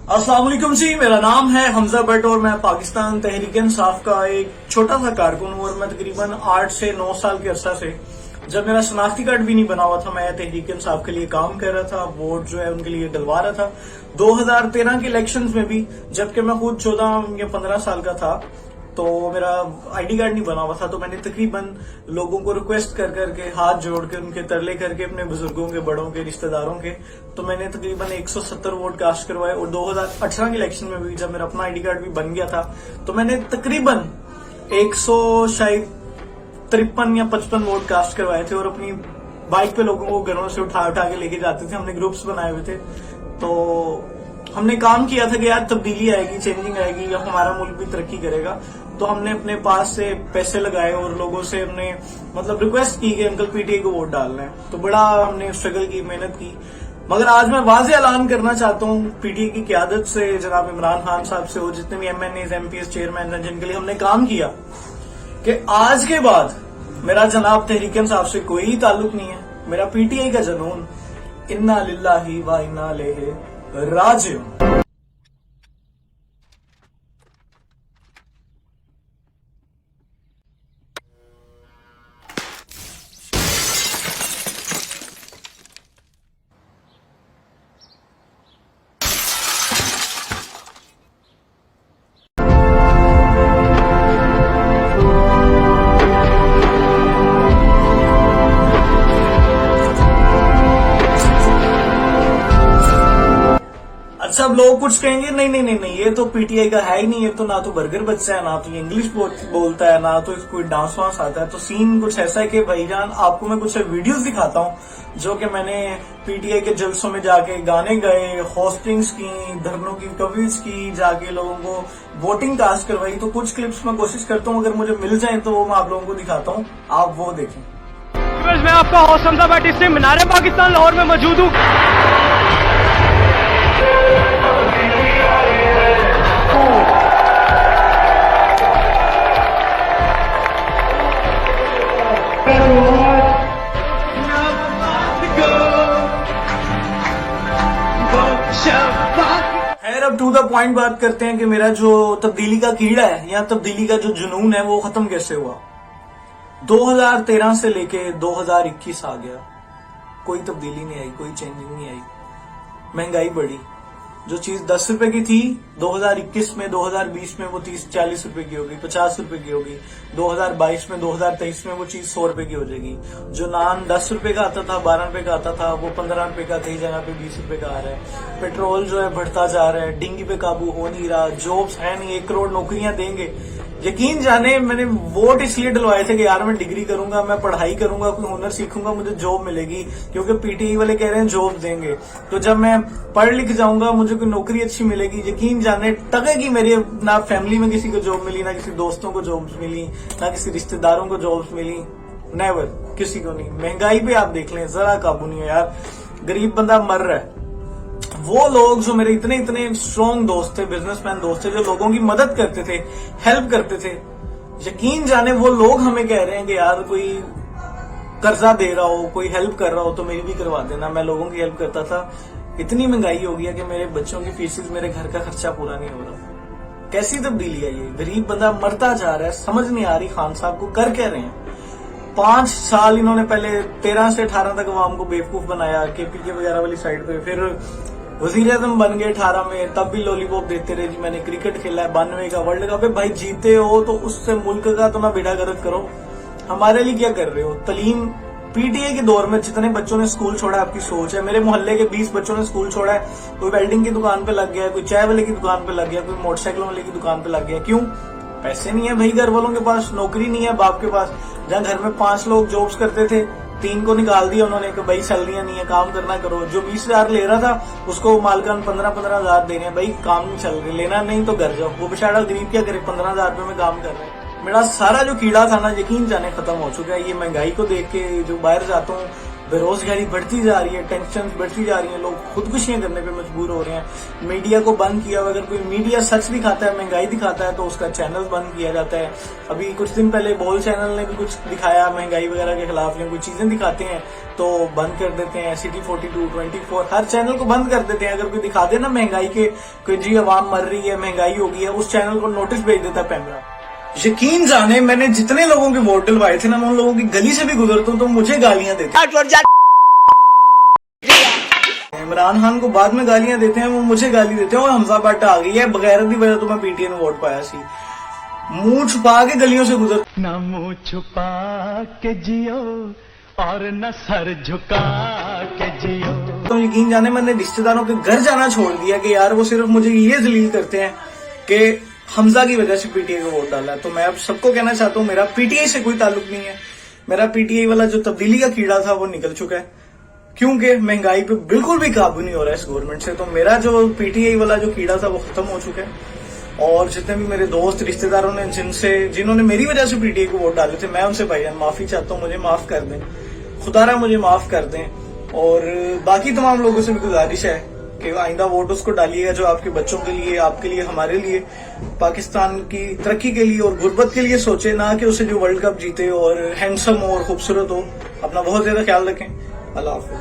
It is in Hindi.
अस्सलाम वालेकुम जी। मेरा नाम है हमजा भट्ट और मैं पाकिस्तान तहरीक इंसाफ का एक छोटा सा कारकुन हूं। और मैं तकरीबन 8 से 9 साल के अरसा से, जब मेरा शनाख्ती कार्ड भी नहीं बना हुआ था, मैं तहरीक इंसाफ के लिए काम कर रहा था, वोट जो है उनके लिए डलवा रहा था। 2013 के इलेक्शंस में भी, जबकि मैं खुद 14 या 15 साल का था, तो मेरा आईडी कार्ड नहीं बना हुआ था, तो मैंने तकरीबन लोगों को रिक्वेस्ट कर करके, हाथ जोड़ के, उनके तरले करके, अपने बुजुर्गों के, बड़ों के, रिश्तेदारों के, तो मैंने तकरीबन 170 वोट कास्ट करवाए। और 2018 के इलेक्शन में भी, जब मेरा अपना आईडी कार्ड भी बन गया था, तो मैंने तकरीबन 100 शायद 53 या 55 वोट कास्ट करवाए थे। और अपनी बाइक पे लोगों को घरों से उठा उठा के लेके जाते थे। हमने ग्रुप्स बनाए हुए थे, तो हमने काम किया था कि यार तब्दीली आएगी, चेंजिंग आएगी, या हमारा मुल्क भी तरक्की करेगा। तो हमने अपने पास से पैसे लगाए और लोगों से हमने मतलब रिक्वेस्ट की कि अंकल पीटीआई को वोट डालना है। तो बड़ा हमने स्ट्रगल की, मेहनत की। मगर आज मैं वाज़ेह ऐलान करना चाहता हूँ पीटीआई की क़यादत से, जनाब इमरान खान साहब से, और जितने भी एमएनएज, एमपीएस, चेयरमैन हैं जिनके लिए हमने काम किया, कि आज के बाद मेरा जनाब तहरीक इंसाफ से कोई ताल्लुक नहीं है। मेरा पीटीआई का जुनून इन्ना लिल्लाही व इन्ना इलैहि राजिऊन। अच्छा, अब लोग कुछ कहेंगे, नहीं नहीं नहीं नहीं, ये तो पीटीआई का है ही नहीं, ये तो ना तो बर्गर बच्चा है, ना तो ये इंग्लिश बोलता है, ना तो कोई डांस वांस आता है। तो सीन कुछ ऐसा है कि भाईजान, आपको मैं कुछ वीडियोस दिखाता हूं जो कि मैंने पीटीआई के जलसों में जाके गाने गाए, होस्टिंग्स की, धरनों की कवरेज की, जाके लोगों को वोटिंग कास्ट करवाई। तो कुछ क्लिप्स मैं कोशिश करता हूँ, अगर मुझे मिल जाए तो वो मैं आप लोगों को दिखाता हूँ, आप वो देखें। मैं आपका हौस हमजा भट्ट इससे मीनार पाकिस्तान लाहौर में मौजूद हूँ। खैर, अब टू द पॉइंट बात करते हैं कि मेरा जो तब्दीली का कीड़ा है, या तब्दीली का जो जुनून है, वो खत्म कैसे हुआ। 2013 से लेके 2021 आ गया, कोई तब्दीली नहीं आई, कोई चेंजिंग नहीं आई। महंगाई बढ़ी। जो चीज 10 रुपए की थी 2021 में, 2020 में वो 30-40 रुपए की होगी, 50 रुपए की होगी। 2022 में, 2023 में वो चीज 100 रुपए की हो जाएगी। जो नान 10 रुपए का आता था, 12 रुपए का आता था, वो 15 रुपए का कई जगह पे 20 रुपए का आ रहा है। पेट्रोल जो है बढ़ता जा रहा है, डिंगी पे काबू हो नहीं रहा, जॉब्स है नहीं, 1 करोड़ नौकरियां देंगे। यकीन जाने, मैंने वोट इसलिए डलवाए थे कि यार मैं डिग्री करूंगा, मैं पढ़ाई करूंगा, कोई हुनर सीखूंगा, मुझे जॉब मिलेगी, क्योंकि पीटीआई वाले कह रहे हैं जॉब देंगे। तो जब मैं पढ़ लिख जाऊंगा, मुझे कोई नौकरी अच्छी मिलेगी। यकीन जाने, टकेगी मेरी, ना फैमिली में किसी को जॉब मिली, ना किसी दोस्तों को जॉब्स मिली, ना किसी रिश्तेदारों को जॉब्स मिली, नेवर, किसी को नहीं। महंगाई पे आप देख लें, जरा काबू नहीं है यार, गरीब बंदा मर रहा है। वो लोग जो मेरे इतने इतने स्ट्रॉन्ग दोस्त थे, बिजनेसमैन दोस्त थे, जो लोगों की मदद करते थे, हेल्प करते थे, यकीन जाने वो लोग हमें कह रहे हैं कि यार कोई कर्जा दे रहा हो, कोई हेल्प कर रहा हो तो मेरी भी करवा देना। मैं लोगों की हेल्प करता था। इतनी महंगाई हो गई है कि मेरे बच्चों की फीसेज, मेरे घर का खर्चा पूरा नहीं हो रहा। कैसी तब्दीली है ये? गरीब बंदा मरता जा रहा है, समझ नहीं आ रही खान साहब को कर क्या रहे हैं। 5 साल इन्होंने पहले 13 से 18 तक अवाम को बेवकूफ बनाया, केपीके वगैरह वाली साइड पे। फिर वजीर आजम बन गए 18 में, तब भी लॉलीपॉप देते रहे जी मैंने क्रिकेट खेला है, 92 का वर्ल्ड कप है। भाई जीते हो तो उससे मुल्क का तो ना बेड़ा गर्क करो, हमारे लिए क्या कर रहे हो। तलीम पीटीआई के दौर में जितने बच्चों ने स्कूल छोड़ा, आपकी सोच है। मेरे मोहल्ले के 20 बच्चों ने स्कूल छोड़ा है। कोई वेल्डिंग की दुकान पे लग गया, कोई चाय वाले की दुकान पे लग गया, कोई मोटरसाइकिलों वाले की दुकान पे लग गया। क्यों? पैसे नहीं है भाई घर वालों के पास, नौकरी नहीं है बाप के पास। जहां घर में 5 लोग जॉब्स करते थे, 3 को निकाल दिया उन्होंने कि भाई सैलरियां नहीं है, काम करना करो। जो 20,000 ले रहा था उसको मालकान 15-15 हजार दे रहे हैं, भाई काम नहीं चल रही, लेना नहीं तो घर जाओ। वो बेचारा गरीब क्या करे, 15,000 रुपए में काम कर रहे हैं। मेरा सारा जो कीड़ा था ना, यकीन जाने खत्म हो चुका है। ये महंगाई को देख के जो बाहर जाता हूँ, बेरोजगारी बढ़ती जा रही है, टेंशन बढ़ती जा रही है, लोग खुदकुशियां करने पे मजबूर हो रहे हैं। मीडिया को बंद किया, अगर कोई मीडिया सच दिखाता है, महंगाई दिखाता है, तो उसका चैनल बंद किया जाता है। अभी कुछ दिन पहले बोल चैनल ने भी कुछ दिखाया महंगाई वगैरह के खिलाफ, या कोई चीजें दिखाते हैं तो बंद कर देते हैं। सिटी 42, 24 हर चैनल को बंद कर देते हैं। अगर कोई दिखा दे ना महंगाई के, कोई जी आवाम मर रही है, महंगाई हो गई है, उस चैनल को नोटिस भेज देता है पैमरा। यकीन जाने मैंने जितने लोगों के वोट डलवाए थे ना, मैं उन लोगों की गली से भी गुजरता हूं तो मुझे गालियां देते हैं। इमरान खान को बाद में गालियां देते हैं, वो मुझे गाली देते हैं। और हमजा भट्ट आ गई है, बगैर की वजह तो मैं पीटीए में वोट पाया सी। मुंह छुपा के गलियों से गुजर, न मुंह छुपा के जियो और न सर झुका के जियो। तो यकीन जाने मैंने रिश्तेदारों के घर जाना छोड़ दिया कि यार वो सिर्फ मुझे ये जलील करते हैं कि हमजा की वजह से पीटीआई को वोट डाला। तो मैं अब सबको कहना चाहता हूँ, मेरा पीटीआई से कोई ताल्लुक नहीं है। मेरा पीटीआई वाला जो तब्दीली का कीड़ा था वो निकल चुका है, क्योंकि महंगाई पे बिल्कुल भी काबू नहीं हो रहा है इस गवर्नमेंट से। तो मेरा जो पीटीआई वाला जो कीड़ा था वो खत्म हो चुका है। और जितने भी मेरे दोस्त रिश्तेदारों ने जिन्होंने मेरी वजह से पीटीआई को वोट डाले थे, मैं उनसे भाईजान माफी चाहता हूँ, मुझे माफ कर दें, खुदारा मुझे माफ कर दें। और बाकी तमाम लोगों से भी गुजारिश है कि आइंदा वोट उसको डालिएगा जो आपके बच्चों के लिए, आपके लिए, हमारे लिए, पाकिस्तान की तरक्की के लिए और गुर्बत के लिए सोचे, ना कि उसे जो वर्ल्ड कप जीते और हैंडसम हो और खूबसूरत हो। अपना बहुत ज्यादा ख्याल रखें। अल्लाह हाफिज।